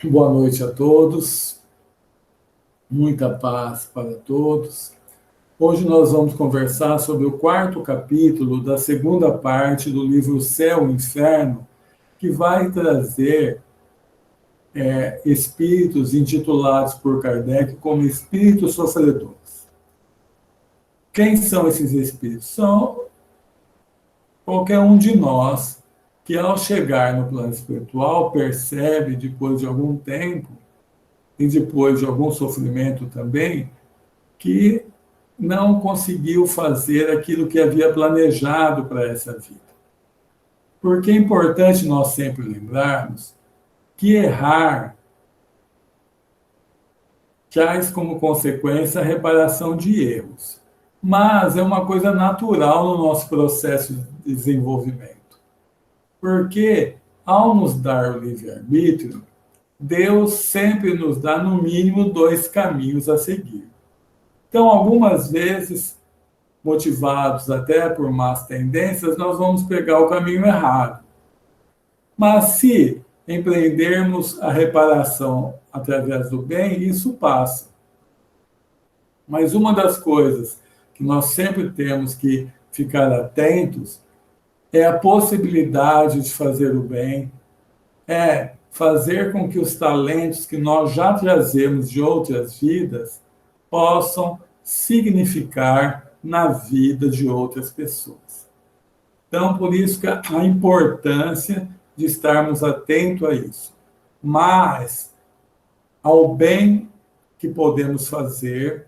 Boa noite a todos, muita paz para todos. Hoje nós vamos conversar sobre o quarto capítulo da segunda parte do livro Céu e Inferno, que vai trazer espíritos intitulados por Kardec como espíritos sofredores. Quem são esses espíritos? São qualquer um de nós que, ao chegar no plano espiritual, percebe, depois de algum tempo, e depois de algum sofrimento também, que não conseguiu fazer aquilo que havia planejado para essa vida. Porque é importante nós sempre lembrarmos que errar traz como consequência a reparação de erros. Mas é uma coisa natural no nosso processo de desenvolvimento. Porque, ao nos dar o livre-arbítrio, Deus sempre nos dá, no mínimo, 2 caminhos a seguir. Então, algumas vezes, motivados até por más tendências, nós vamos pegar o caminho errado. Mas se empreendermos a reparação através do bem, isso passa. Mas uma das coisas que nós sempre temos que ficar atentos é a possibilidade de fazer o bem, é fazer com que os talentos que nós já trazemos de outras vidas possam significar na vida de outras pessoas. Então, por isso que a importância de estarmos atentos a isso. Mas ao bem que podemos fazer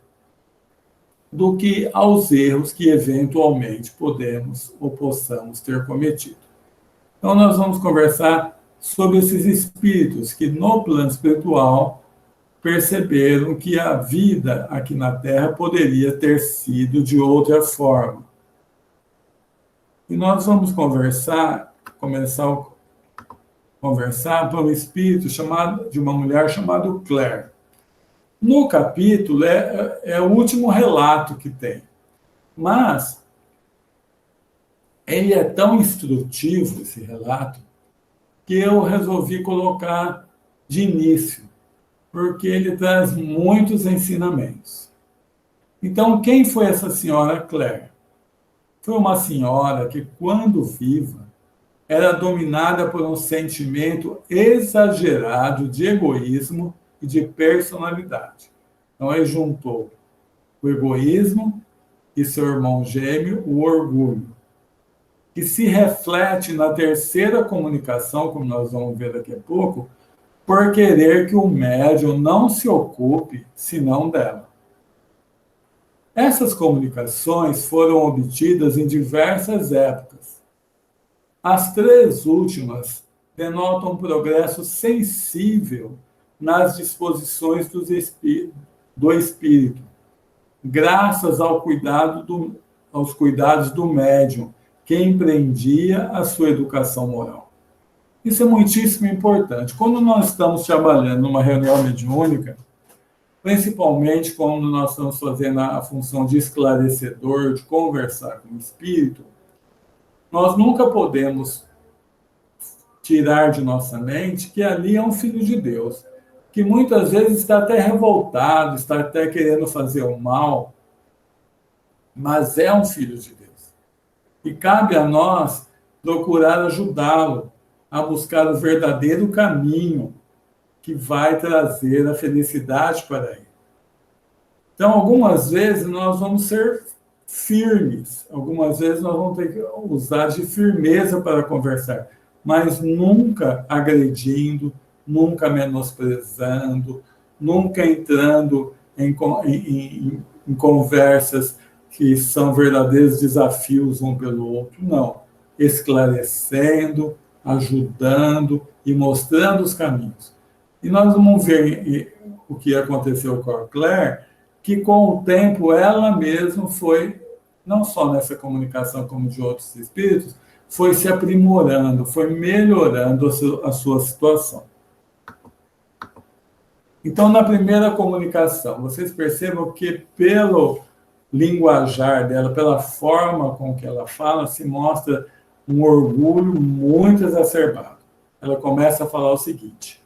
do que aos erros que eventualmente podemos ou possamos ter cometido. Então, nós vamos conversar sobre esses espíritos que, no plano espiritual, perceberam que a vida aqui na Terra poderia ter sido de outra forma. E nós vamos começar a conversar por um espírito de uma mulher chamada Claire. No capítulo, é o último relato que tem. Mas ele é tão instrutivo, esse relato, que eu resolvi colocar de início, porque ele traz muitos ensinamentos. Então, quem foi essa senhora Claire? Foi uma senhora que, quando viva, era dominada por um sentimento exagerado de egoísmo e de personalidade. Então, ele juntou o egoísmo e seu irmão gêmeo, o orgulho, que se reflete na terceira comunicação, como nós vamos ver daqui a pouco, por querer que o médium não se ocupe, senão dela. Essas comunicações foram obtidas em diversas épocas. As 3 últimas denotam um progresso sensível nas disposições do espírito, graças aos cuidados do médium, que empreendia a sua educação moral. Isso é muitíssimo importante. Quando nós estamos trabalhando numa reunião mediúnica, principalmente quando nós estamos fazendo a função de esclarecedor, de conversar com o espírito, nós nunca podemos tirar de nossa mente que ali é um filho de Deus, que muitas vezes está até revoltado, está até querendo fazer o mal, mas é um filho de Deus. E cabe a nós procurar ajudá-lo a buscar o verdadeiro caminho que vai trazer a felicidade para ele. Então, algumas vezes nós vamos ser firmes, algumas vezes nós vamos ter que usar de firmeza para conversar, mas nunca agredindo, nunca menosprezando, nunca entrando em conversas que são verdadeiros desafios um pelo outro, não. Esclarecendo, ajudando e mostrando os caminhos. E nós vamos ver o que aconteceu com a Claire, que com o tempo ela mesma foi, não só nessa comunicação como de outros espíritos, foi se aprimorando, foi melhorando a sua situação. Então, na primeira comunicação, vocês percebam que pelo linguajar dela, pela forma com que ela fala, se mostra um orgulho muito exacerbado. Ela começa a falar o seguinte: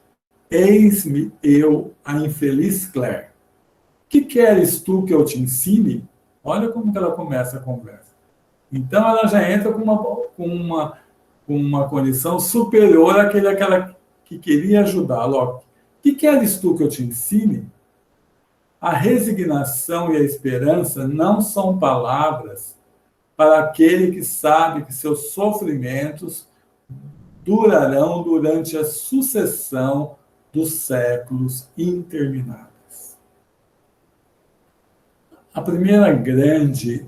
Eis-me eu, a infeliz Claire. Que queres tu que eu te ensine? Olha como que ela começa a conversa. Então, ela já entra com uma condição superior àquela que queria ajudá-lo. Ó, que queres tu que eu te ensine? A resignação e a esperança não são palavras para aquele que sabe que seus sofrimentos durarão durante a sucessão dos séculos intermináveis. A primeira grande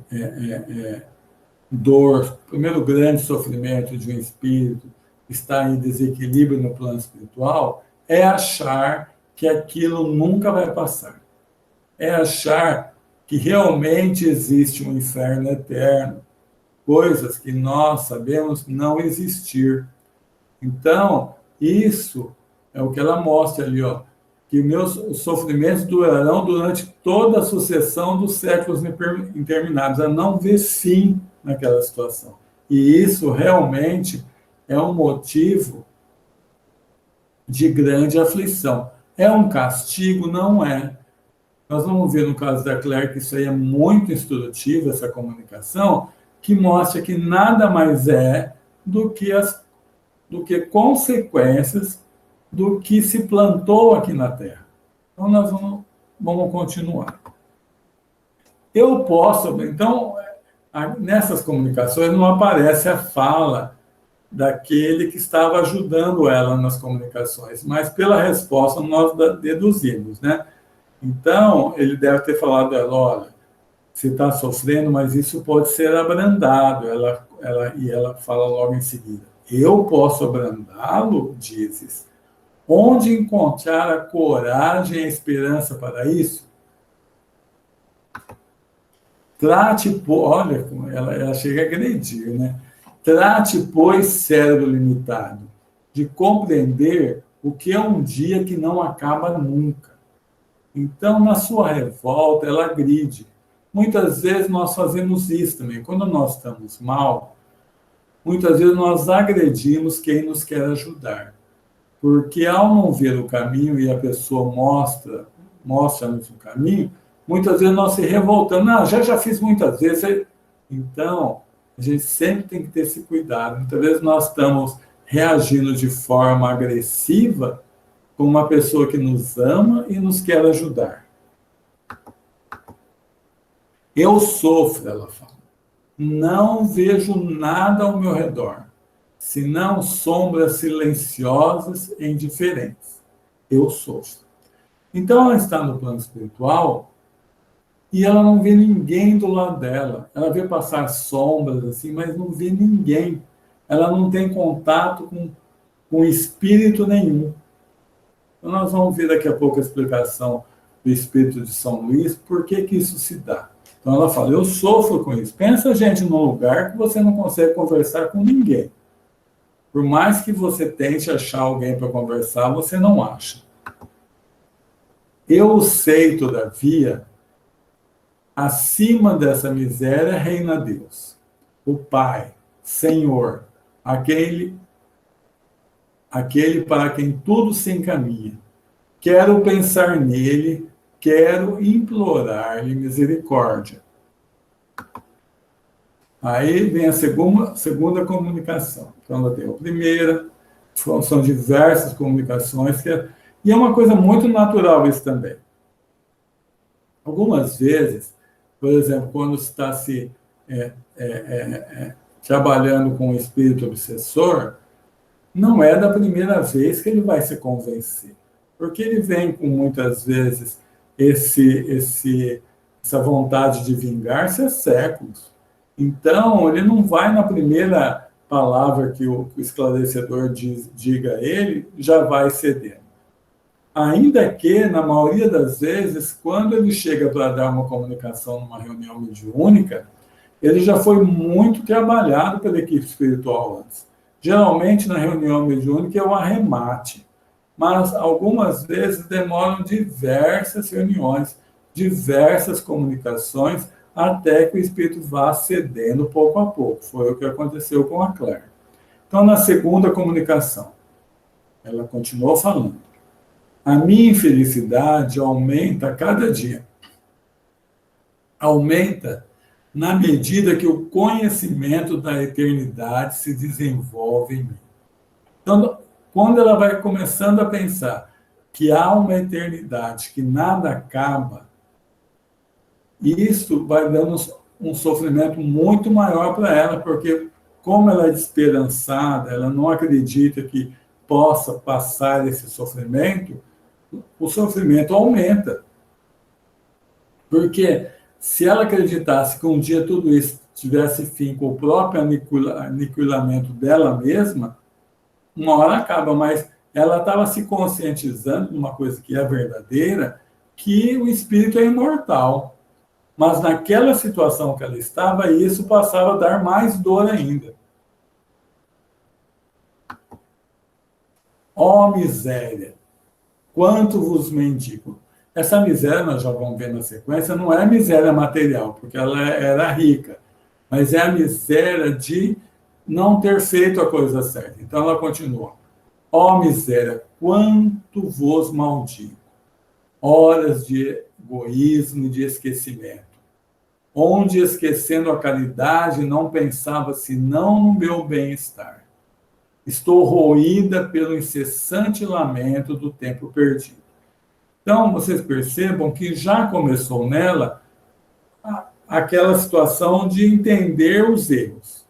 dor, o primeiro grande sofrimento de um espírito que está em desequilíbrio no plano espiritual é achar que aquilo nunca vai passar. É achar que realmente existe um inferno eterno, coisas que nós sabemos não existir. Então, isso é o que ela mostra ali, ó, que meus sofrimentos durarão durante toda a sucessão dos séculos intermináveis. Ela não vê fim naquela situação. E isso realmente é um motivo de grande aflição. É um castigo? Não é. Nós vamos ver no caso da Claire que isso aí é muito instrutivo, essa comunicação, que mostra que nada mais é do que consequências do que se plantou aqui na Terra. Então, nós vamos continuar. Eu posso, então, nessas comunicações não aparece a fala daquele que estava ajudando ela nas comunicações, mas pela resposta nós deduzimos, né? Então, ele deve ter falado a ela, olha, você está sofrendo, mas isso pode ser abrandado. E ela fala logo em seguida, eu posso abrandá-lo, dizes. Onde encontrar a coragem e a esperança para isso? Trate, olha, ela chega a agredir, né? Trate, pois, cérebro limitado, de compreender o que é um dia que não acaba nunca. Então, na sua revolta, ela agride. Muitas vezes nós fazemos isso também. Quando nós estamos mal, muitas vezes nós agredimos quem nos quer ajudar. Porque ao não ver o caminho e a pessoa mostra-nos o caminho, muitas vezes nós se revoltamos. Não, já fiz muitas vezes. Então, a gente sempre tem que ter esse cuidado. Muitas vezes nós estamos reagindo de forma agressiva com uma pessoa que nos ama e nos quer ajudar. Eu sofro, ela fala. Não vejo nada ao meu redor, senão sombras silenciosas e indiferentes. Eu sofro. Então, ela está no plano espiritual e ela não vê ninguém do lado dela. Ela vê passar sombras, assim, mas não vê ninguém. Ela não tem contato com espírito nenhum. Então, nós vamos ver daqui a pouco a explicação do espírito de São Luís, por que isso se dá. Então, ela fala, eu sofro com isso. Pensa, gente, num lugar que você não consegue conversar com ninguém. Por mais que você tente achar alguém para conversar, você não acha. Eu sei, todavia, acima dessa miséria reina Deus, o Pai, Senhor, aquele para quem tudo se encaminha. Quero pensar nele, quero implorar-lhe misericórdia. Aí vem a segunda comunicação. Então, ela tem a primeira, são diversas comunicações, e é uma coisa muito natural isso também. Algumas vezes, por exemplo, quando você está trabalhando com o espírito obsessor, não é da primeira vez que ele vai se convencer. Porque ele vem com, muitas vezes, essa vontade de vingar-se há séculos. Então, ele não vai na primeira palavra que o esclarecedor diga a ele, já vai cedendo. Ainda que, na maioria das vezes, quando ele chega para dar uma comunicação numa reunião mediúnica, ele já foi muito trabalhado pela equipe espiritual antes. Geralmente, na reunião mediúnica, é o arremate. Mas, algumas vezes, demoram diversas reuniões, diversas comunicações, até que o espírito vá cedendo pouco a pouco. Foi o que aconteceu com a Claire. Então, na segunda comunicação, ela continuou falando. A minha infelicidade aumenta a cada dia. Aumenta na medida que o conhecimento da eternidade se desenvolve em mim. Então, quando ela vai começando a pensar que há uma eternidade, que nada acaba, isso vai dando um sofrimento muito maior para ela, porque como ela é desesperançada, ela não acredita que possa passar esse sofrimento, o sofrimento aumenta. Porque se ela acreditasse que um dia tudo isso tivesse fim com o próprio aniquilamento dela mesma, uma hora acaba, mas ela estava se conscientizando de uma coisa que é verdadeira, que o espírito é imortal. Mas naquela situação que ela estava, isso passava a dar mais dor ainda. Ó miséria, quanto vos mendigo. Essa miséria, nós já vamos ver na sequência, não é miséria material, porque ela era rica, mas é a miséria de não ter feito a coisa certa. Então ela continua. Ó miséria, quanto vos maldigo. Horas de egoísmo e de esquecimento. Onde, esquecendo a caridade, não pensava senão no meu bem-estar. Estou roída pelo incessante lamento do tempo perdido. Então, vocês percebam que já começou nela aquela situação de entender os erros.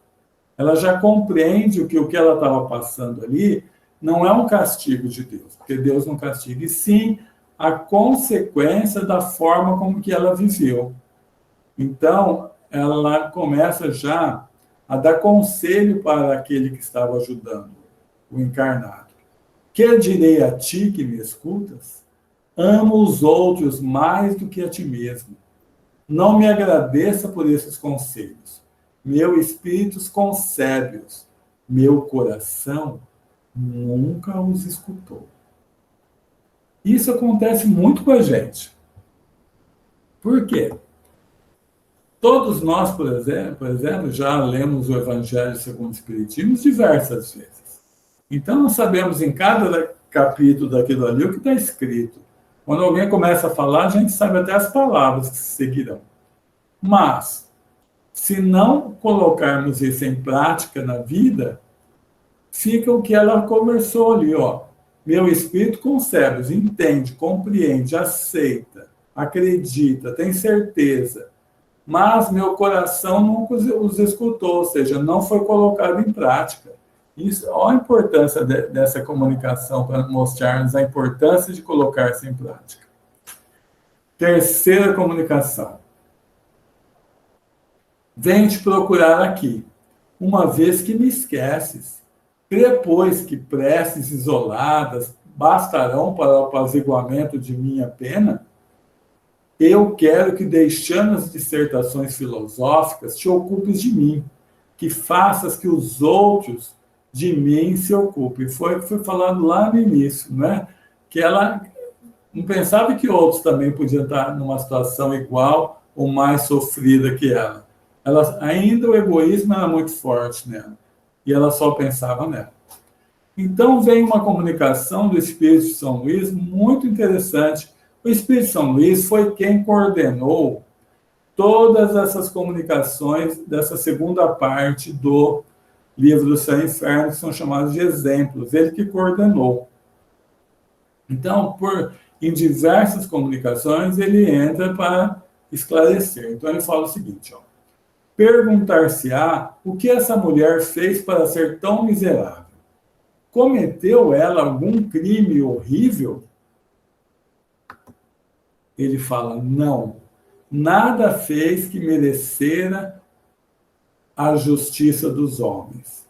Ela já compreende que o que ela estava passando ali não é um castigo de Deus, porque Deus não castiga, e sim a consequência da forma como que ela viveu. Então, ela começa já a dar conselho para aquele que estava ajudando, o encarnado. Que direi a ti que me escutas? Ama os outros mais do que a ti mesmo. Não me agradeça por esses conselhos. Meu espírito concebe-os. Meu coração nunca os escutou. Isso acontece muito com a gente. Por quê? Todos nós, por exemplo, já lemos o Evangelho segundo o Espiritismo diversas vezes. Então, nós sabemos em cada capítulo daquilo ali o que está escrito. Quando alguém começa a falar, a gente sabe até as palavras que se seguirão. Mas, se não colocarmos isso em prática na vida, fica o que ela conversou ali, ó. Meu espírito concebe, entende, compreende, aceita, acredita, tem certeza, mas meu coração nunca os escutou, ou seja, não foi colocado em prática. Isso, olha a importância dessa comunicação para mostrar-nos a importância de colocar-se em prática. Terceira comunicação. Venho te procurar aqui, uma vez que me esqueces. Crê, pois, que preces isoladas bastarão para o apaziguamento de minha pena? Eu quero que, deixando as dissertações filosóficas, te ocupes de mim, que faças que os outros de mim se ocupem. Foi o que foi falado lá no início, né? Que ela não pensava que outros também podiam estar numa situação igual ou mais sofrida que ela. Ainda o egoísmo era muito forte nela, e ela só pensava nela. Então vem uma comunicação do Espírito de São Luís muito interessante. O Espírito de São Luís foi quem coordenou todas essas comunicações dessa segunda parte do livro do Céu e Inferno, que são chamados de exemplos. Ele que coordenou. Então, em diversas comunicações, ele entra para esclarecer. Então, ele fala o seguinte, ó. Perguntar-se-á o que essa mulher fez para ser tão miserável. Cometeu ela algum crime horrível? Ele fala, não, nada fez que merecera a justiça dos homens.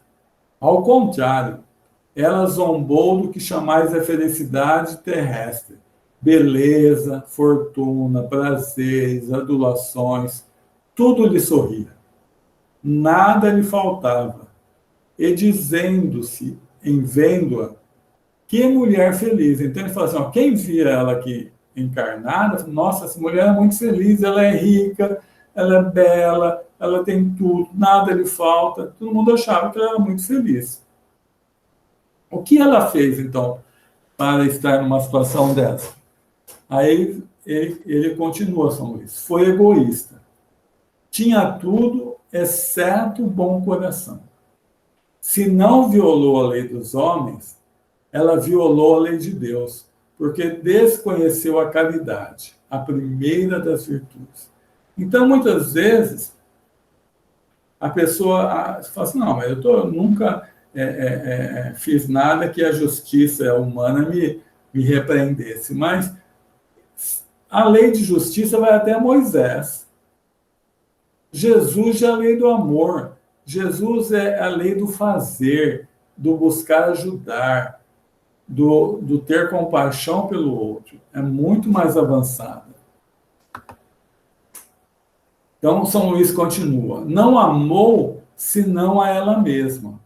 Ao contrário, ela zombou do que chamais a felicidade terrestre, beleza, fortuna, prazeres, adulações, tudo lhe sorria. Nada lhe faltava. E dizendo-se, em vendo-a, que mulher feliz. Então ele fala assim, ó, quem via ela aqui encarnada, nossa, essa mulher é muito feliz, ela é rica, ela é bela, ela tem tudo, nada lhe falta. Todo mundo achava que ela era muito feliz. O que ela fez, então, para estar numa situação dessa? Aí ele continua, São Luís. Foi egoísta. Tinha tudo, exceto o bom coração. Se não violou a lei dos homens, ela violou a lei de Deus, porque desconheceu a caridade, a primeira das virtudes. Então, muitas vezes, a pessoa fala assim, não, mas nunca fiz nada que a justiça humana me repreendesse. Mas a lei de justiça vai até Moisés. Jesus é a lei do amor. Jesus é a lei do fazer, do buscar ajudar, do ter compaixão pelo outro. É muito mais avançada. Então, São Luís continua. Não amou senão a ela mesma.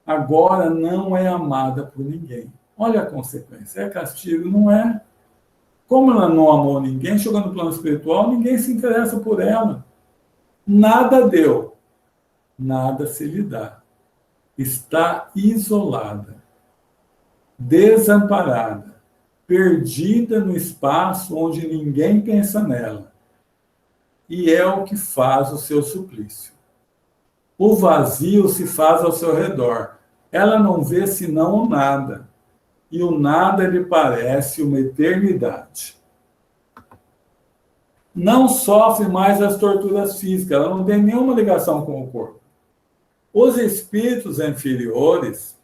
Agora não é amada por ninguém. Olha a consequência. É castigo? Não é. Como ela não amou ninguém, chegou no plano espiritual, ninguém se interessa por ela. Nada deu, nada se lhe dá. Está isolada, desamparada, perdida no espaço onde ninguém pensa nela. E é o que faz o seu suplício. O vazio se faz ao seu redor. Ela não vê senão o nada. E o nada lhe parece uma eternidade. Não sofre mais as torturas físicas, ela não tem nenhuma ligação com o corpo. Os espíritos inferiores,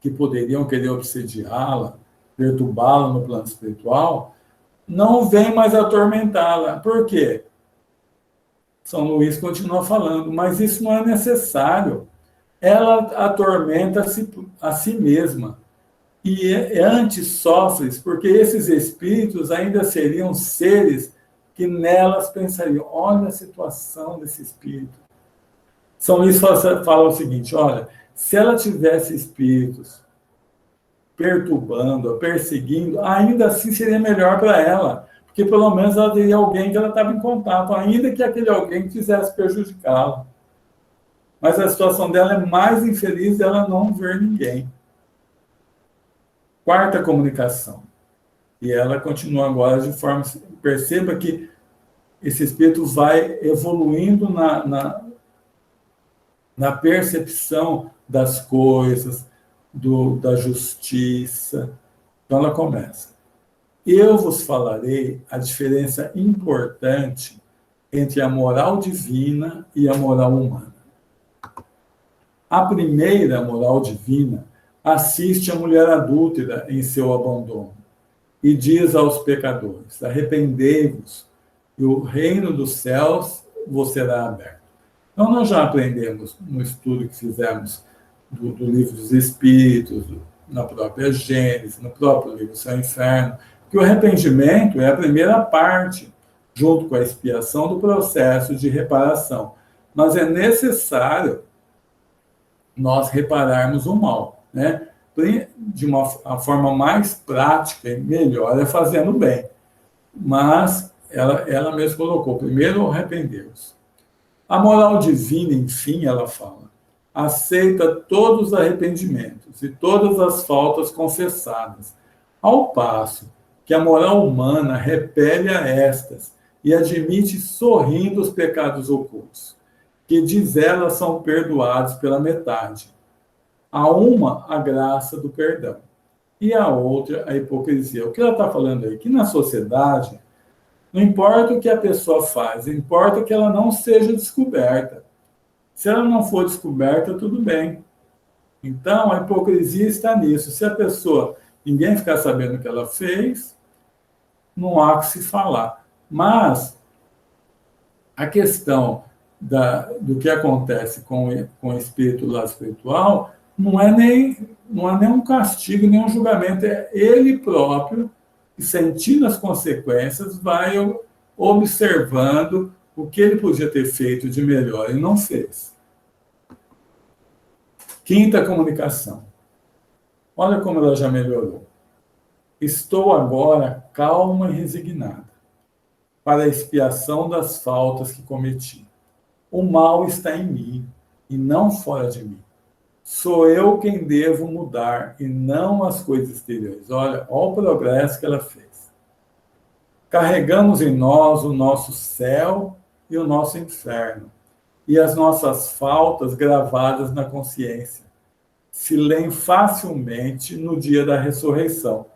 que poderiam querer obsediá-la, perturbá-la no plano espiritual, não vêm mais atormentá-la. Por quê? São Luís continua falando, mas isso não é necessário. Ela atormenta a si mesma. E antes sofre, porque esses espíritos ainda seriam seres que nelas pensariam, olha a situação desse espírito. São Luís fala o seguinte, olha, se ela tivesse espíritos perturbando, perseguindo, ainda assim seria melhor para ela, porque pelo menos ela teria alguém que ela estava em contato, ainda que aquele alguém quisesse prejudicá-la. Mas a situação dela é mais infeliz dela não ver ninguém. Quarta comunicação. E ela continua agora de forma... Perceba que esse espírito vai evoluindo na percepção das coisas, da justiça. Então ela começa. Eu vos falarei a diferença importante entre a moral divina e a moral humana. A primeira moral divina assiste a mulher adúltera em seu abandono e diz aos pecadores, arrependei-vos e o reino dos céus vos será aberto. Então, nós já aprendemos no estudo que fizemos do livro dos Espíritos, na própria Gênesis, no próprio livro Céu e Inferno, que o arrependimento é a primeira parte, junto com a expiação do processo de reparação. Mas é necessário nós repararmos o mal, né? De a forma mais prática e melhor é fazendo bem. Mas ela mesma colocou, primeiro arrepender-se. A moral divina, enfim, ela fala, aceita todos os arrependimentos e todas as faltas confessadas, ao passo que a moral humana repele a estas e admite sorrindo os pecados ocultos, que diz ela são perdoados pela metade. A uma, a graça do perdão, e a outra, a hipocrisia. O que ela está falando aí? Que na sociedade, não importa o que a pessoa faz, importa que ela não seja descoberta. Se ela não for descoberta, tudo bem. Então, a hipocrisia está nisso. Se a pessoa, ninguém ficar sabendo o que ela fez, não há que se falar. Mas a questão do que acontece com o espírito lá espiritual não é nem um castigo, nem um julgamento, é ele próprio, que, sentindo as consequências, vai observando o que ele podia ter feito de melhor e não fez. Quinta comunicação. Olha como ela já melhorou. Estou agora calma e resignada para a expiação das faltas que cometi. O mal está em mim e não fora de mim. Sou eu quem devo mudar e não as coisas exteriores. Olha o progresso que ela fez. Carregamos em nós o nosso céu e o nosso inferno, e as nossas faltas gravadas na consciência se leem facilmente no dia da ressurreição.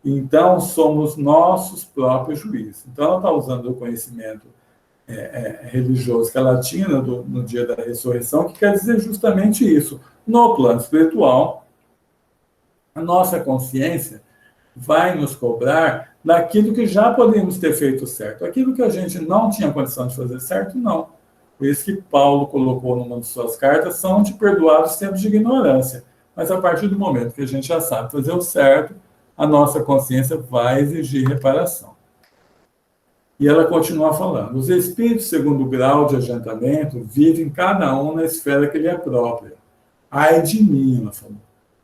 Então, somos nossos próprios juízes. Então, ela está usando o conhecimento religioso que ela tinha no dia da ressurreição, que quer dizer justamente isso. No plano espiritual, a nossa consciência vai nos cobrar daquilo que já poderíamos ter feito certo. Aquilo que a gente não tinha condição de fazer certo, não. Por isso que Paulo colocou numa de suas cartas, são de perdoados tempos de ignorância. Mas a partir do momento que a gente já sabe fazer o certo, a nossa consciência vai exigir reparação. E ela continua falando, os espíritos, segundo o grau de adiantamento, vivem cada um na esfera que lhe é própria. Ai de mim, ela falou,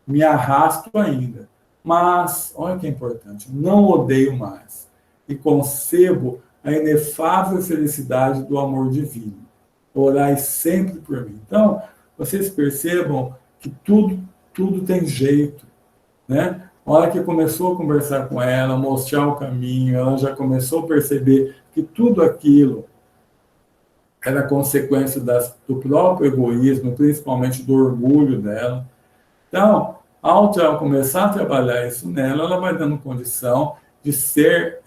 me arrasto ainda. Mas, olha que importante, não odeio mais. E concebo a inefável felicidade do amor divino. Orai sempre por mim. Então, vocês percebam que tudo tem jeito, né? A hora que começou a conversar com ela, mostrar o caminho, ela já começou a perceber que tudo aquilo era consequência do próprio egoísmo, principalmente do orgulho dela. Então, ao começar a trabalhar isso nela, ela vai dando condição de ser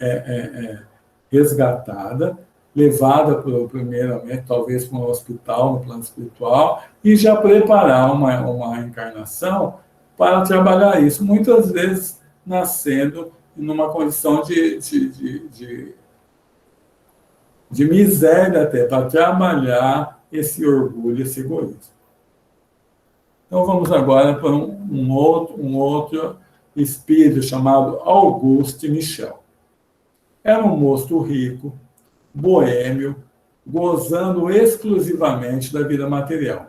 resgatada, levada primeiramente, talvez para um hospital, no plano espiritual, e já preparar uma encarnação para trabalhar isso, muitas vezes nascendo numa condição de miséria até, para trabalhar esse orgulho, esse egoísmo. Então vamos agora para um outro espírito chamado Auguste Michel. Era um moço rico, boêmio, gozando exclusivamente da vida material.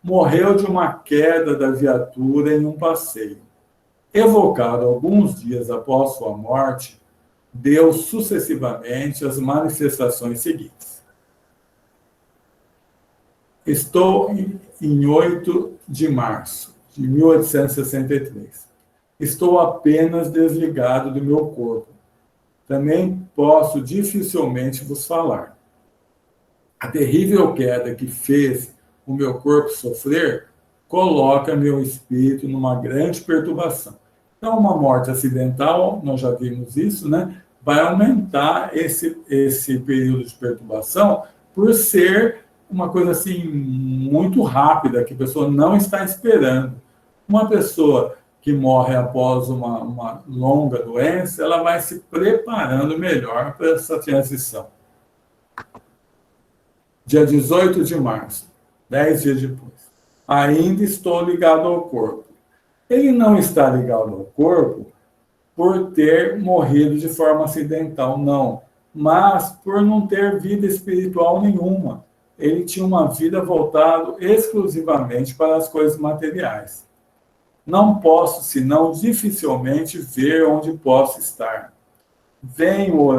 Morreu de uma queda da viatura em um passeio. Evocado alguns dias após sua morte, deu sucessivamente as manifestações seguintes. Estou em 8 de março de 1863. Estou apenas desligado do meu corpo. Também posso dificilmente vos falar. A terrível queda que fez o meu corpo sofrer coloca meu espírito numa grande perturbação. Então, uma morte acidental, nós já vimos isso, né? Vai aumentar esse período de perturbação por ser uma coisa assim muito rápida, que a pessoa não está esperando. Uma pessoa que morre após uma longa doença, ela vai se preparando melhor para essa transição. Dia 18 de março, 10 dias depois. Ainda estou ligado ao corpo. Ele não está ligado ao corpo por ter morrido de forma acidental, não. Mas por não ter vida espiritual nenhuma. Ele tinha uma vida voltada exclusivamente para as coisas materiais. Não posso, senão, dificilmente ver onde posso estar. Venham,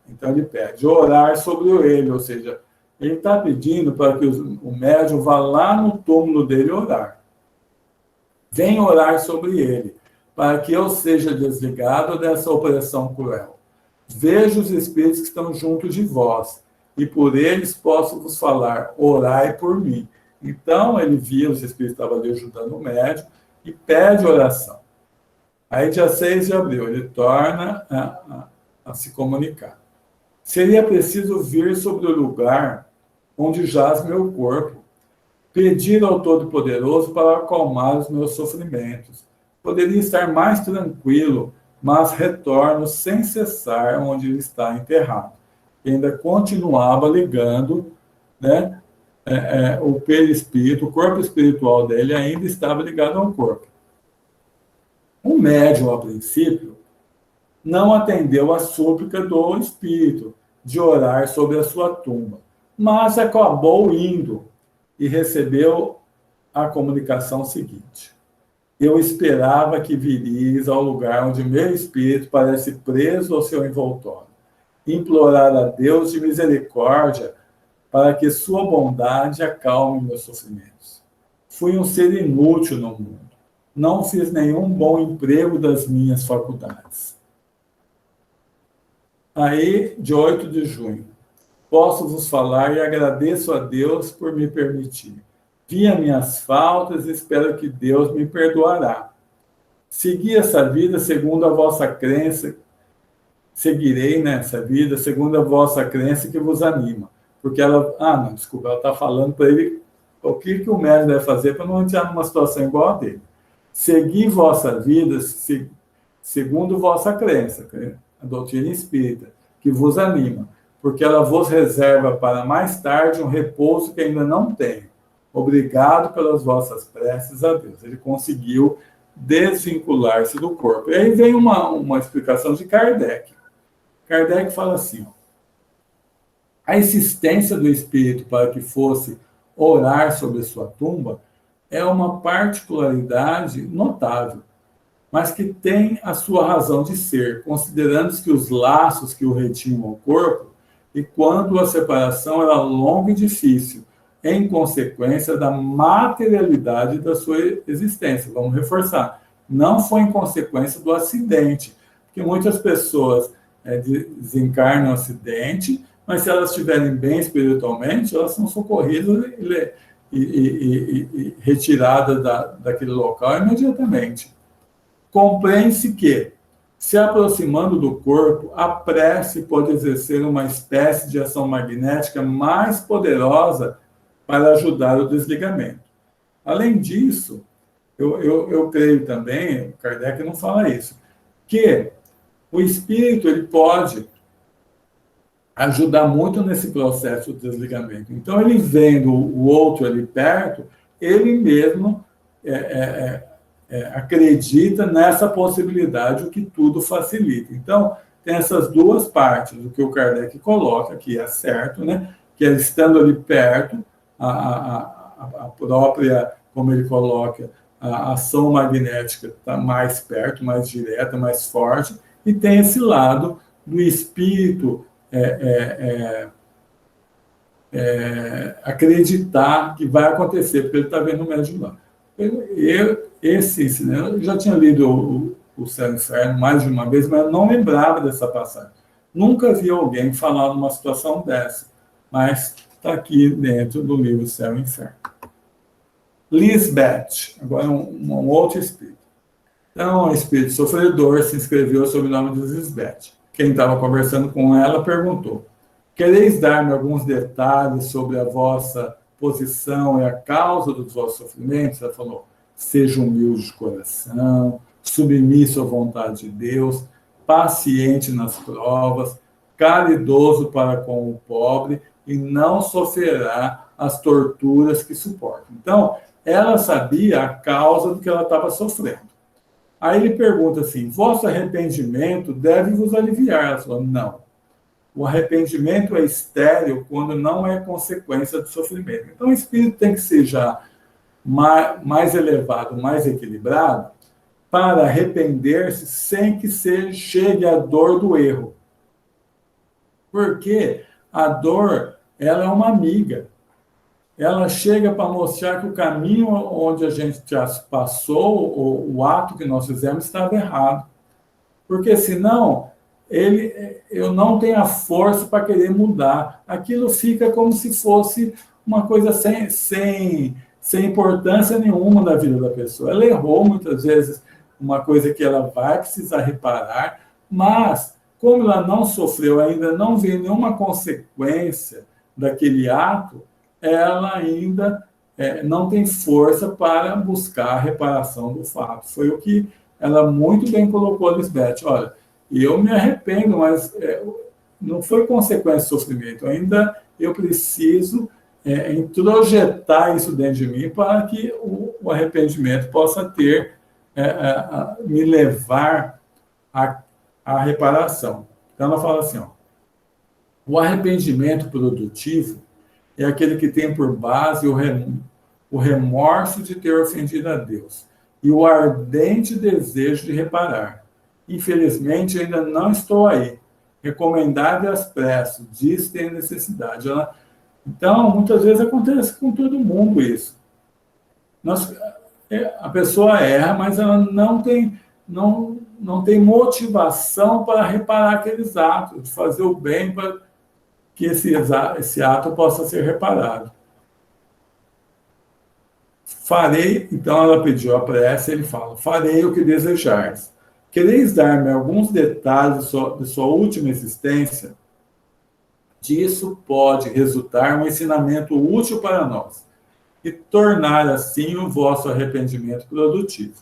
então ele pede, orar sobre ele, ou seja, ele está pedindo para que o médium vá lá no túmulo dele orar. Venha orar sobre ele, para que eu seja desligado dessa opressão cruel. Vejo os espíritos que estão junto de vós, e por eles posso vos falar, orai por mim. Então, ele via, os espíritos estavam ali ajudando o médium, e pede oração. Aí, dia 6 de abril, ele torna a se comunicar. Seria preciso vir sobre o lugar onde jaz meu corpo, pedir ao Todo-Poderoso para acalmar os meus sofrimentos. Poderia estar mais tranquilo, mas retorno sem cessar onde ele está enterrado. E ainda continuava ligando, né, o perispírito, o corpo espiritual dele ainda estava ligado ao corpo. O médium, a princípio, não atendeu a súplica do espírito de orar sobre a sua tumba, mas acabou indo e recebeu a comunicação seguinte. Eu esperava que viríeis ao lugar onde meu espírito parece preso ao seu envoltório, implorar a Deus de misericórdia para que sua bondade acalme meus sofrimentos. Fui um ser inútil no mundo. Não fiz nenhum bom emprego das minhas faculdades. Aí, de 8 de junho, posso vos falar e agradeço a Deus por me permitir. Vi as minhas faltas e espero que Deus me perdoará. Segui essa vida segundo a vossa crença, seguirei nessa vida segundo a vossa crença que vos anima. Porque ela, não, desculpa, ela está falando para ele o que o médico deve fazer para não entrar numa situação igual a dele. Segui vossa vida segundo vossa crença, a doutrina espírita, que vos anima, porque ela vos reserva para mais tarde um repouso que ainda não tenho. Obrigado pelas vossas preces a Deus. Ele conseguiu desvincular-se do corpo. E aí vem uma explicação de Kardec. Kardec fala assim, a insistência do espírito para que fosse orar sobre sua tumba é uma particularidade notável, mas que tem a sua razão de ser, considerando que os laços que o retinham ao corpo, e quando a separação era longa e difícil, em consequência da materialidade da sua existência. Vamos reforçar, não foi em consequência do acidente, porque muitas pessoas desencarnam no acidente, mas se elas estiverem bem espiritualmente, elas são socorridas e retiradas daquele local imediatamente. Compreende-se que, se aproximando do corpo, a prece pode exercer uma espécie de ação magnética mais poderosa para ajudar o desligamento. Além disso, eu creio também, Kardec não fala isso, que o espírito ele pode ajudar muito nesse processo de desligamento. Então, ele vendo o outro ali perto, ele mesmo acredita nessa possibilidade, o que tudo facilita. Então, tem essas duas partes, o que o Kardec coloca, que é certo, né? Que é estando ali perto, a própria, como ele coloca, a ação magnética está mais perto, mais direta, mais forte, e tem esse lado do espírito acreditar que vai acontecer, porque ele está vendo o médium lá. Eu já tinha lido o Céu e o Inferno mais de uma vez, mas eu não lembrava dessa passagem. Nunca vi alguém falar numa situação dessa, mas está aqui dentro do livro Céu e Inferno. Lisbeth, agora um outro espírito. Então, o espírito sofredor se inscreveu sob o nome de Lisbeth. Quem estava conversando com ela perguntou: quereis dar-me alguns detalhes sobre a vossa posição e a causa dos vossos sofrimentos? Ela falou: seja humilde de coração, submisso à vontade de Deus, paciente nas provas, caridoso para com o pobre e não sofrerá as torturas que suporta. Então, ela sabia a causa do que ela estava sofrendo. Aí ele pergunta assim: vosso arrependimento deve vos aliviar? Ela falou: não. O arrependimento é estéril quando não é consequência do sofrimento. Então, o espírito tem que ser já mais elevado, mais equilibrado, para arrepender-se sem que chegue a dor do erro. Porque a dor, ela é uma amiga. Ela chega para mostrar que o caminho onde a gente já passou, o ato que nós fizemos, estava errado. Porque senão, eu não tenho a força para querer mudar. Aquilo fica como se fosse uma coisa sem importância nenhuma na vida da pessoa. Ela errou muitas vezes, uma coisa que ela vai precisar reparar, mas como ela não sofreu, ainda não vê nenhuma consequência daquele ato, ela ainda não tem força para buscar a reparação do fato. Foi o que ela muito bem colocou, Lisbeth. Olha, eu me arrependo, mas não foi consequência do sofrimento. Ainda eu preciso introjetar isso dentro de mim para que o arrependimento possa me levar à reparação. Então, ela fala assim, o arrependimento produtivo é aquele que tem por base o remorso de ter ofendido a Deus e o ardente desejo de reparar. Infelizmente, ainda não estou aí. Recomendável as pressas, disso tem necessidade. Então, muitas vezes acontece com todo mundo isso. Nós, a pessoa erra, mas ela não tem motivação para reparar aqueles atos, de fazer o bem para que esse ato possa ser reparado. Farei, então ela pediu a prece, ele fala, farei o que desejares. Quereis dar-me alguns detalhes de sua última existência? Disso pode resultar um ensinamento útil para nós e tornar assim o vosso arrependimento produtivo.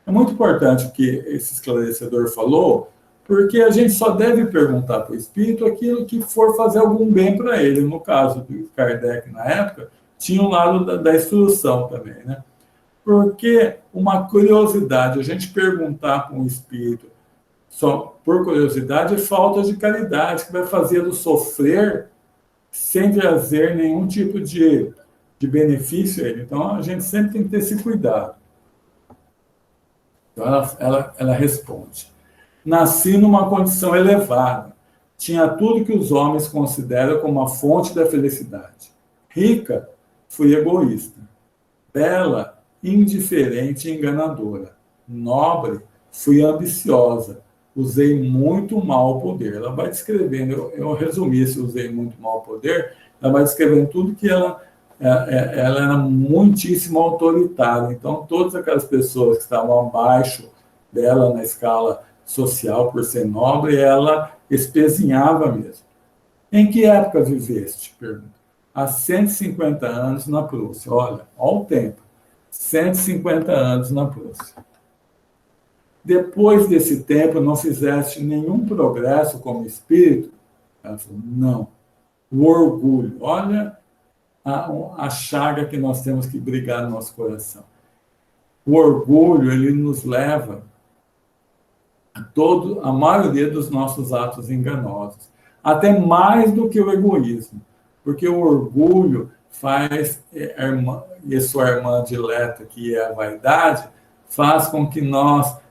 É muito importante o que esse esclarecedor falou, porque a gente só deve perguntar para o espírito aquilo que for fazer algum bem para ele. No caso do Kardec, na época, tinha um lado da instrução também, né? Porque uma curiosidade, a gente perguntar para um espírito só por curiosidade é falta de caridade, que vai fazê-lo sofrer sem trazer nenhum tipo de benefício a ele. Então, a gente sempre tem que ter esse cuidado. Então, ela responde. Nasci numa condição elevada. Tinha tudo que os homens consideram como a fonte da felicidade. Rica, fui egoísta. Bela, indiferente e enganadora. Nobre, fui ambiciosa. Usei muito mal o poder. Ela vai descrevendo, eu resumi esse usei muito mal o poder, ela vai descrevendo tudo que ela era muitíssimo autoritária. Então, todas aquelas pessoas que estavam abaixo dela na escala social, por ser nobre, ela espezinhava mesmo. Em que época viveste? Pergunta. Há 150 anos na Prússia. Olha o tempo. 150 anos na Prússia. Depois desse tempo, não fizeste nenhum progresso como espírito? Ela falou, não. O orgulho. Olha a chaga que nós temos que brigar no nosso coração. O orgulho, ele nos leva a maioria dos nossos atos enganosos. Até mais do que o egoísmo. Porque o orgulho faz, e a sua irmã dileta, que é a vaidade, faz com que nós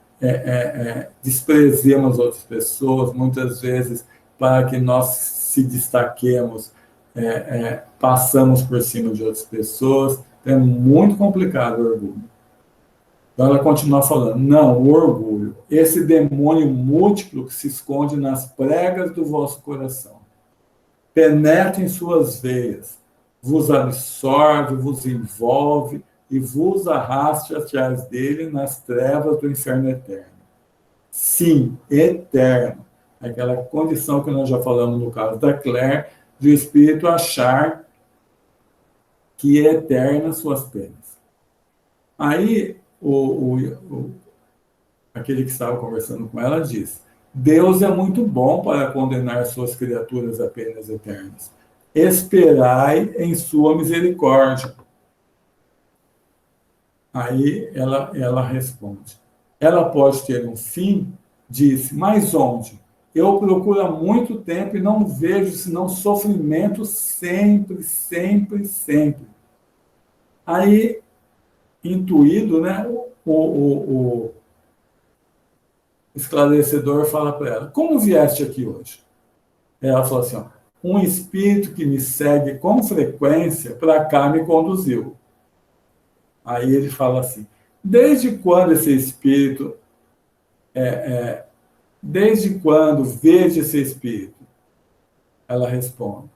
desprezemos outras pessoas, muitas vezes, para que nós se destaquemos, passamos por cima de outras pessoas. É muito complicado o orgulho. Então ela continua falando, não, o orgulho, esse demônio múltiplo que se esconde nas pregas do vosso coração, penetra em suas veias, vos absorve, vos envolve e vos arraste atrás dele nas trevas do inferno eterno. Sim, eterno. Aquela condição que nós já falamos no caso da Claire, de o espírito achar que é eterna suas penas. Aí, aquele que estava conversando com ela disse, Deus é muito bom para condenar suas criaturas a penas eternas. Esperai em sua misericórdia. Aí ela responde. Ela pode ter um fim? Disse, mas onde? Eu procuro há muito tempo e não vejo senão sofrimento sempre, sempre, sempre. Aí, intuído, né, o esclarecedor fala para ela, como vieste aqui hoje? Ela falou assim, ó, um espírito que me segue com frequência para cá me conduziu. Aí ele fala assim, desde quando esse espírito, desde quando vejo esse espírito? Ela responde,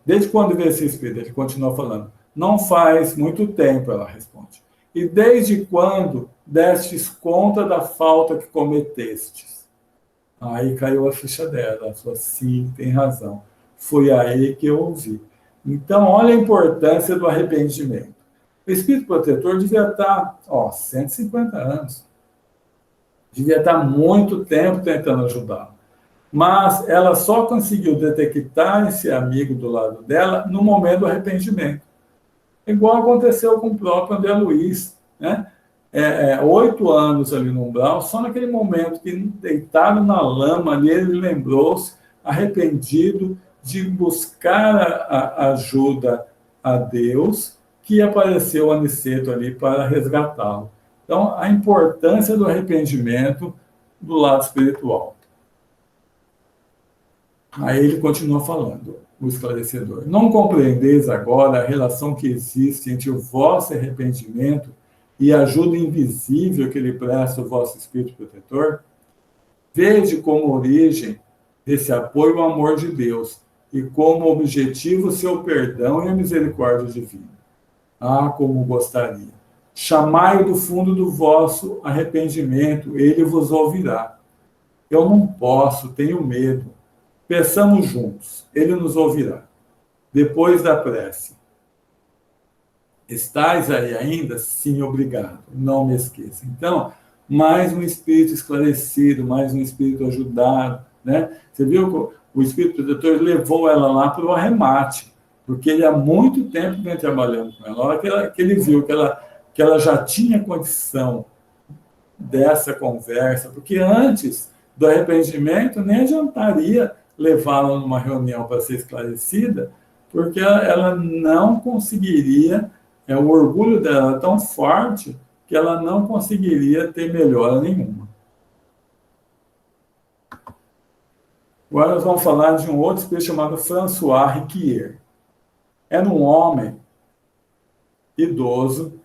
desde quando vejo esse espírito? Ele continua falando, não faz muito tempo, ela responde. E desde quando destes conta da falta que cometestes? Aí caiu a ficha dela. Ela falou, sim, tem razão. Foi aí que eu ouvi. Então, olha a importância do arrependimento. O espírito protetor devia estar, 150 anos. Devia estar muito tempo tentando ajudá-la. Mas ela só conseguiu detectar esse amigo do lado dela no momento do arrependimento. Igual aconteceu com o próprio André Luiz, né? 8 anos ali no umbral, só naquele momento que deitado na lama ali, ele lembrou-se, arrependido, de buscar a ajuda a Deus, que apareceu Aniceto ali para resgatá-lo. Então, a importância do arrependimento do lado espiritual. Aí ele continua falando, o esclarecedor. Não compreendeis agora a relação que existe entre o vosso arrependimento e a ajuda invisível que lhe presta o vosso Espírito protetor? Vede como origem desse apoio o amor de Deus e como objetivo o seu perdão e a misericórdia divina. Ah, como gostaria! Chamai-o do fundo do vosso arrependimento, ele vos ouvirá. Eu não posso, tenho medo. Peçamos juntos, ele nos ouvirá. Depois da prece. Estais aí ainda? Sim, obrigado. Não me esqueça. Então, mais um espírito esclarecido, mais um espírito ajudado, né? Você viu que o espírito protetor levou ela lá para o arremate, porque ele há muito tempo vem trabalhando com ela. Na hora que ele viu que ela já tinha condição dessa conversa, porque antes do arrependimento nem adiantaria levá-la numa reunião para ser esclarecida, porque ela não conseguiria, o orgulho dela é tão forte que ela não conseguiria ter melhora nenhuma. Agora nós vamos falar de um outro espírito chamado François Riquier. Era um homem idoso,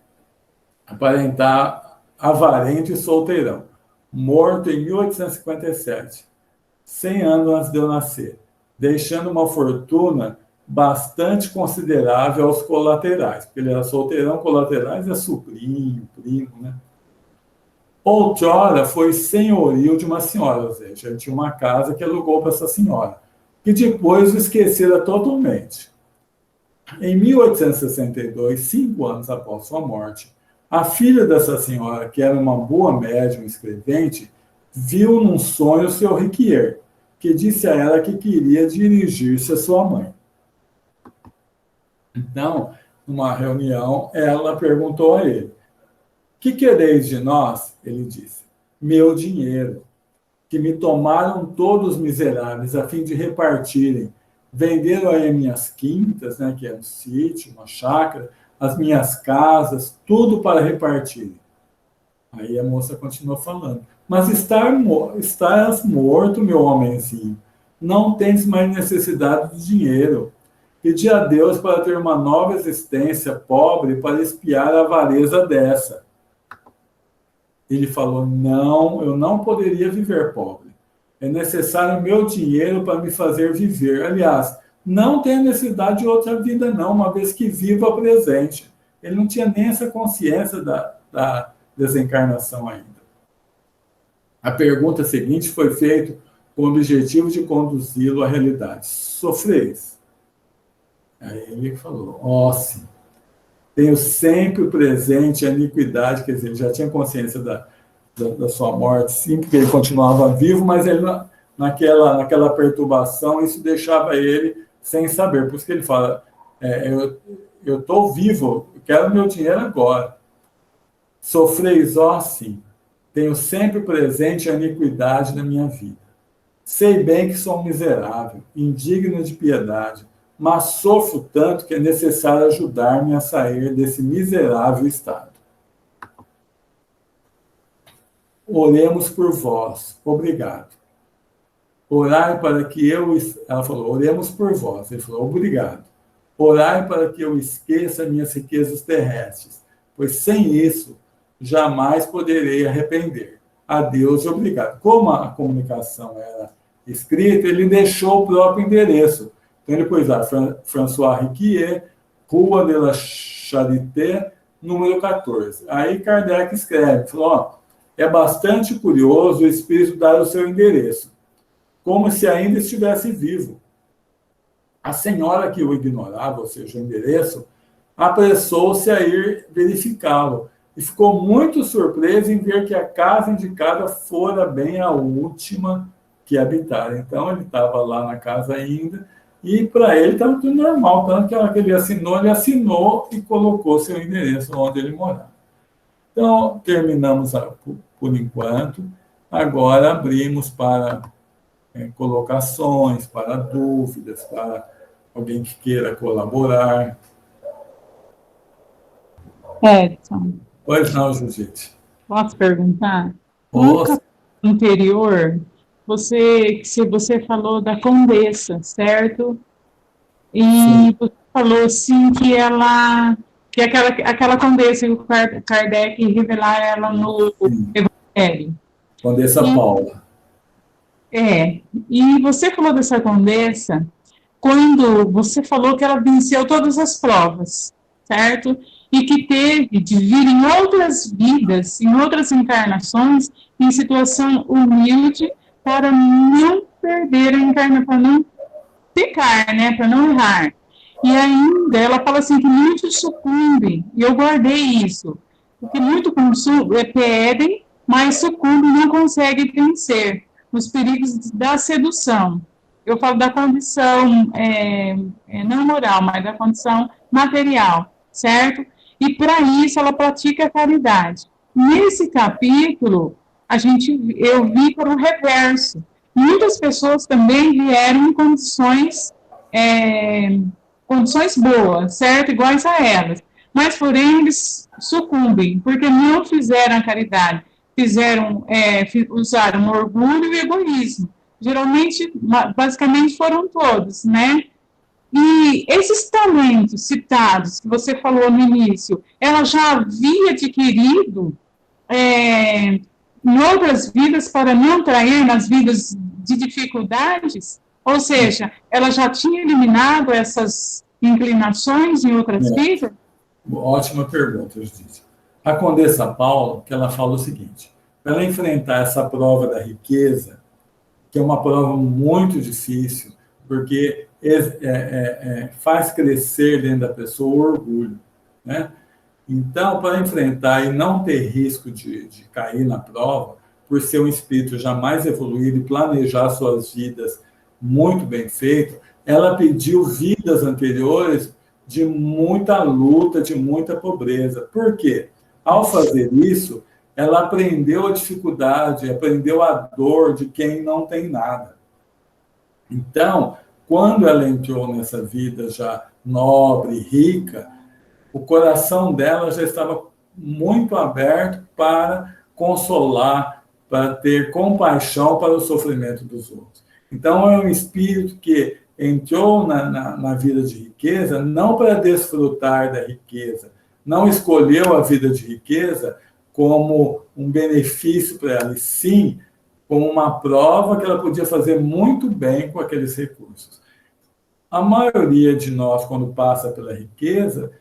aparentar avarento e solteirão, morto em 1857, 100 anos antes de eu nascer, deixando uma fortuna bastante considerável aos colaterais, porque ele era solteirão, colaterais é sobrinho, primo, né? Outrora foi senhorio de uma senhora, ou seja, ele tinha uma casa que alugou para essa senhora, que depois o esquecera totalmente. Em 1862, 5 anos após sua morte, a filha dessa senhora, que era uma boa médium escrevente, viu num sonho o seu Riquier, que disse a ela que queria dirigir-se à sua mãe. Então, numa reunião, ela perguntou a ele: que quereis de nós? Ele disse: meu dinheiro, que me tomaram todos miseráveis a fim de repartirem. Venderam aí minhas quintas, né, que é um sítio, uma chácara, as minhas casas, tudo para repartir. Aí a moça continuou falando: mas estás morto, meu homenzinho. Não tens mais necessidade de dinheiro. Pedi a Deus para ter uma nova existência pobre para espiar a avareza dessa. Ele falou: não, eu não poderia viver pobre. É necessário meu dinheiro para me fazer viver. Aliás, não tenho necessidade de outra vida, não, uma vez que vivo a presente. Ele não tinha nem essa consciência da desencarnação ainda. A pergunta seguinte foi feita com o objetivo de conduzi-lo à realidade. Sofreis? Aí ele falou: ó, sim. Tenho sempre presente a iniquidade, quer dizer, ele já tinha consciência da sua morte, sim, porque ele continuava vivo, mas ele, naquela perturbação, isso deixava ele sem saber. Por isso que ele fala: eu estou vivo, eu quero meu dinheiro agora. Sofreis, ó, sim. Tenho sempre presente a iniquidade da minha vida. Sei bem que sou miserável, indigno de piedade, mas sofro tanto que é necessário ajudar-me a sair desse miserável estado. Oremos por vós. Obrigado. Orai para que eu... Ela falou: oremos por vós. Ele falou: obrigado. Orai para que eu esqueça minhas riquezas terrestres, pois sem isso jamais poderei arrepender. Adeus e obrigado. Como a comunicação era escrita, ele deixou o próprio endereço. Então ele pôs lá: François Riquier, Rua de la Charité, número 14. Aí Kardec escreve, falou: ó, é bastante curioso o espírito dar o seu endereço, como se ainda estivesse vivo. A senhora que o ignorava, ou seja, o endereço, apressou-se a ir verificá-lo e ficou muito surpresa em ver que a casa indicada fora bem a última que habitara. Então ele estava lá na casa ainda, e para ele estava tudo normal, tanto que a hora que ele assinou e colocou seu endereço onde ele morava. Então, terminamos por enquanto. Agora abrimos para colocações, para dúvidas, para alguém que queira colaborar. Edson, Pois não, Judite. posso perguntar? No Nossa, capítulo anterior, se você falou da Condessa, certo? Sim, E você falou, assim, que aquela Condessa, que o Kardec revelar ela no sim. Evangelho. Condessa E, Paula. e você falou dessa Condessa quando você falou que ela venceu todas as provas, certo? E que teve de vir em outras vidas, em outras encarnações, em situação humilde, para não perder a encarnação, para não pecar, né? Para não errar. E ainda ela fala assim que muitos sucumbem, e eu guardei isso, porque muito pedem, mas sucumbem e não conseguem vencer os perigos da sedução. Eu falo da condição não moral, mas da condição material, certo? E para isso ela pratica a caridade. Nesse capítulo, eu vi para o reverso. Muitas pessoas também vieram em é, condições boas, certo? Iguais a elas. Mas, porém, eles sucumbem, porque não fizeram a caridade, usaram orgulho e egoísmo. Geralmente, basicamente, foram todos, né? E esses talentos citados, que você falou no início, ela já havia adquirido é, em outras vidas para não trair nas vidas de dificuldades? Ou seja, ela já tinha eliminado essas inclinações em outras É, vidas? ótima pergunta, Judite. A Condessa Paula, que ela fala o seguinte, para ela enfrentar essa prova da riqueza, que é uma prova muito difícil, porque faz crescer dentro da pessoa o orgulho, né? Então, para enfrentar e não ter risco de cair na prova, por ser um espírito já mais evoluído e planejar suas vidas muito bem feito, ela pediu vidas anteriores de muita luta, de muita pobreza. Por quê? Ao fazer isso, ela aprendeu a dificuldade, aprendeu a dor de quem não tem nada. Então, quando ela entrou nessa vida já nobre, rica, o coração dela já estava muito aberto para consolar, para ter compaixão para o sofrimento dos outros. Então, é um espírito que entrou na vida de riqueza não para desfrutar da riqueza, não escolheu a vida de riqueza como um benefício para ela, e sim como uma prova que ela podia fazer muito bem com aqueles recursos. A maioria de nós, quando passa pela riqueza,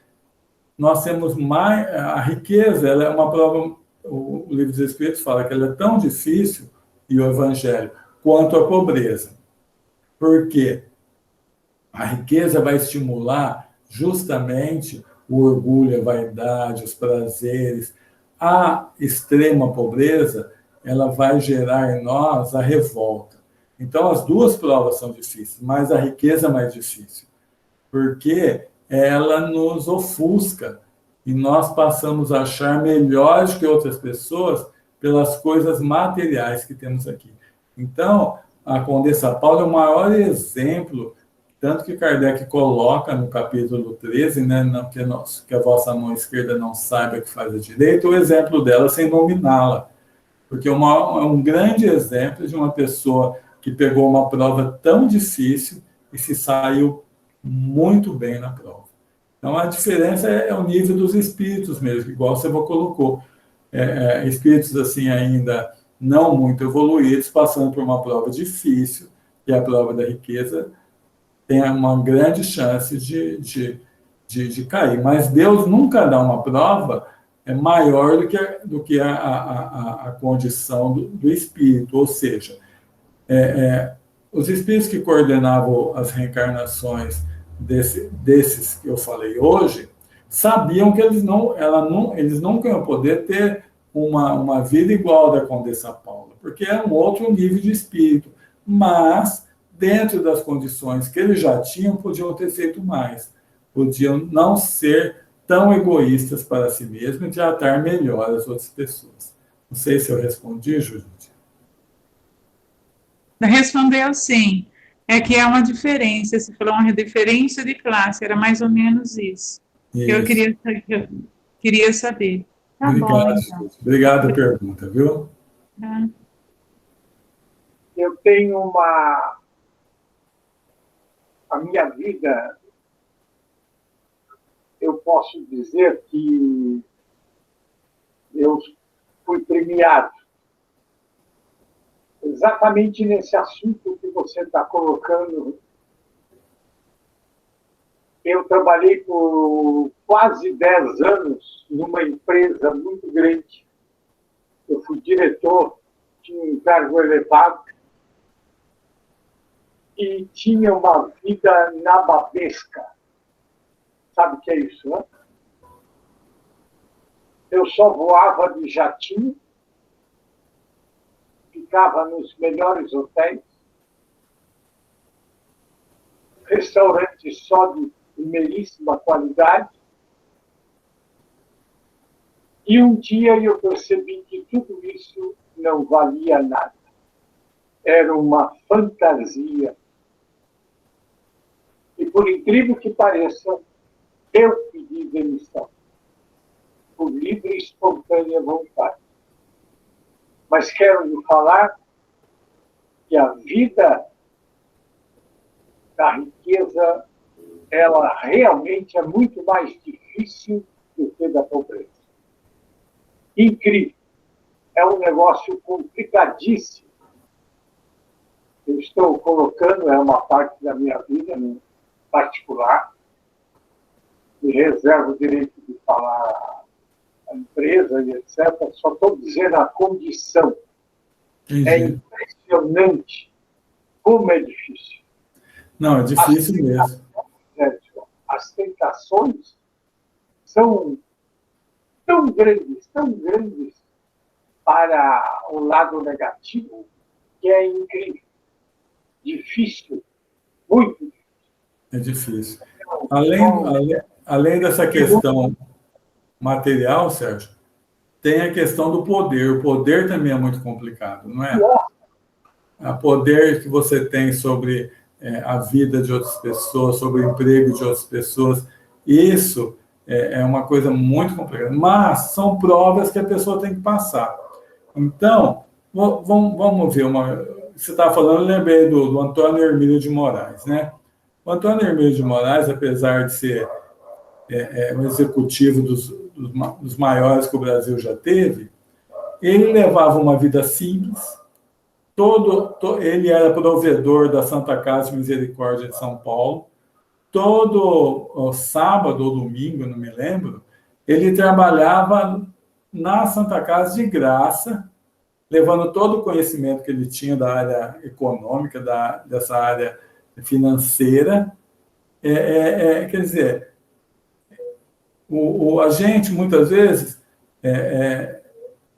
nós temos mais. A riqueza, ela é uma prova. O livro dos Espíritos fala que ela é tão difícil, e o Evangelho, quanto a pobreza. Por quê? A riqueza vai estimular justamente o orgulho, a vaidade, os prazeres. A extrema pobreza, ela vai gerar em nós a revolta. Então, as duas provas são difíceis, mas a riqueza é mais difícil, porque ela nos ofusca e nós passamos a achar melhores que outras pessoas pelas coisas materiais que temos aqui. Então, a Condessa Paula é o maior exemplo, tanto que Kardec coloca no capítulo 13, né, que a vossa mão esquerda não saiba que faz a direita, o exemplo dela sem nominá-la, porque é um grande exemplo de uma pessoa que pegou uma prova tão difícil e se saiu muito bem na prova. Então, a diferença é o nível dos espíritos mesmo, igual você colocou. Espíritos assim ainda não muito evoluídos, passando por uma prova difícil, que é a prova da riqueza, tem uma grande chance de cair. Mas Deus nunca dá uma prova maior do que a condição do espírito. Ou seja, os espíritos que coordenavam as reencarnações desses que eu falei hoje, sabiam que eles nunca iam poder ter uma vida igual a da Condessa Paula, porque é um outro nível de espírito. Mas, dentro das condições que eles já tinham, podiam ter feito mais. Podiam não ser tão egoístas para si mesmos e tratar melhor as outras pessoas. Não sei se eu respondi, Judite. Respondeu sim. É que é uma diferença. Você falou uma diferença de classe, era mais ou menos isso. Isso. Que eu queria saber. Tá bom, Obrigado, então. Judite. Obrigado pela pergunta, viu? Tá. Eu tenho uma... A minha vida, eu posso dizer que eu fui premiado exatamente nesse assunto que você está colocando. Eu trabalhei por quase 10 anos numa empresa muito grande. Eu fui diretor, tinha um cargo elevado e tinha uma vida nababesca. Sabe o que é isso, né? Eu só voava de jatinho, ficava nos melhores hotéis, restaurantes só de primeiríssima qualidade. E um dia eu percebi que tudo isso não valia nada. Era uma fantasia. E, por incrível que pareça, eu pedi demissão, por livre e espontânea vontade. Mas quero lhe falar que a vida da riqueza, ela realmente é muito mais difícil do que da pobreza. Incrível. É um negócio complicadíssimo. Eu estou colocando, é uma parte da minha vida, no particular, me reservo o direito de falar a empresa e etc. Só estou dizendo a condição. Entendi. É impressionante como é difícil. Não, é difícil mesmo. As tentações são tão grandes para o lado negativo, que é incrível. Difícil, muito difícil. É difícil. Além dessa questão material, Sérgio, tem a questão do poder. O poder também é muito complicado, não é? O poder que você tem sobre a vida de outras pessoas, sobre o emprego de outras pessoas, isso é uma coisa muito complicada. Mas são provas que a pessoa tem que passar. Então, vamos ver Você estava falando, eu lembrei do Antônio Hermílio de Moraes, né? O Antônio Hermílio de Moraes, apesar de ser um executivo dos maiores que o Brasil já teve, ele levava uma vida simples. Ele era provedor da Santa Casa de Misericórdia de São Paulo. Todo sábado ou domingo, não me lembro, ele trabalhava na Santa Casa de graça, levando todo o conhecimento que ele tinha da área econômica, dessa área financeira. Quer dizer, a gente, muitas vezes,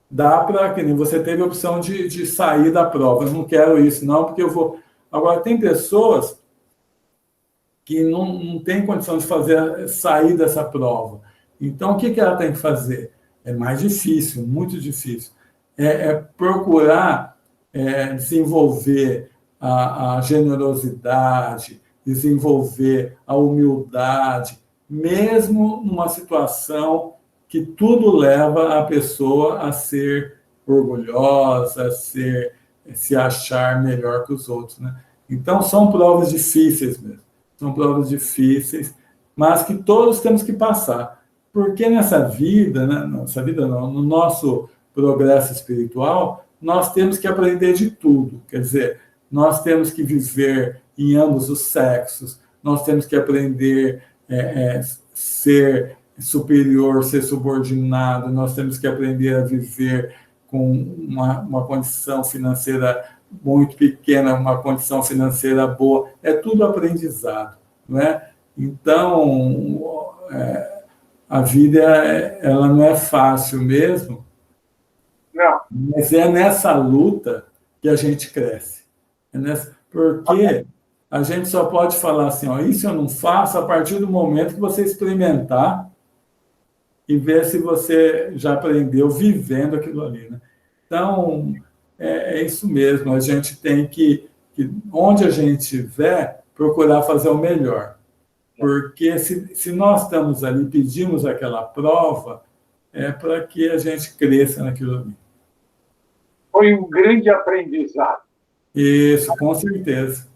dá para... que nem você teve a opção de sair da prova. Eu não quero isso, não, porque eu vou... Agora, tem pessoas que não têm condição de sair dessa prova. Então, o que ela tem que fazer? É mais difícil, muito difícil. Procurar desenvolver a generosidade, desenvolver a humildade, mesmo numa situação que tudo leva a pessoa a ser orgulhosa, a se achar melhor que os outros, né? Então, são provas difíceis mesmo. São provas difíceis, mas que todos temos que passar. Porque nessa vida, né, no nosso progresso espiritual, nós temos que aprender de tudo. Quer dizer, nós temos que viver em ambos os sexos, nós temos que aprender ser superior, ser subordinado, nós temos que aprender a viver com uma condição financeira muito pequena, uma condição financeira boa. É tudo aprendizado, não é? Então, a vida ela não é fácil mesmo, Não. mas é nessa luta que a gente cresce. Porque a gente só pode falar assim, isso eu não faço a partir do momento que você experimentar e ver se você já aprendeu vivendo aquilo ali, né? Então, é isso mesmo. A gente tem que, onde a gente estiver, procurar fazer o melhor. Porque se nós estamos ali, pedimos aquela prova, é para que a gente cresça naquilo ali. Foi um grande aprendizado. Isso, com certeza.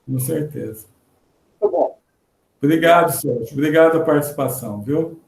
Com certeza. Muito bom. Obrigado, Sérgio. Obrigado a participação, viu?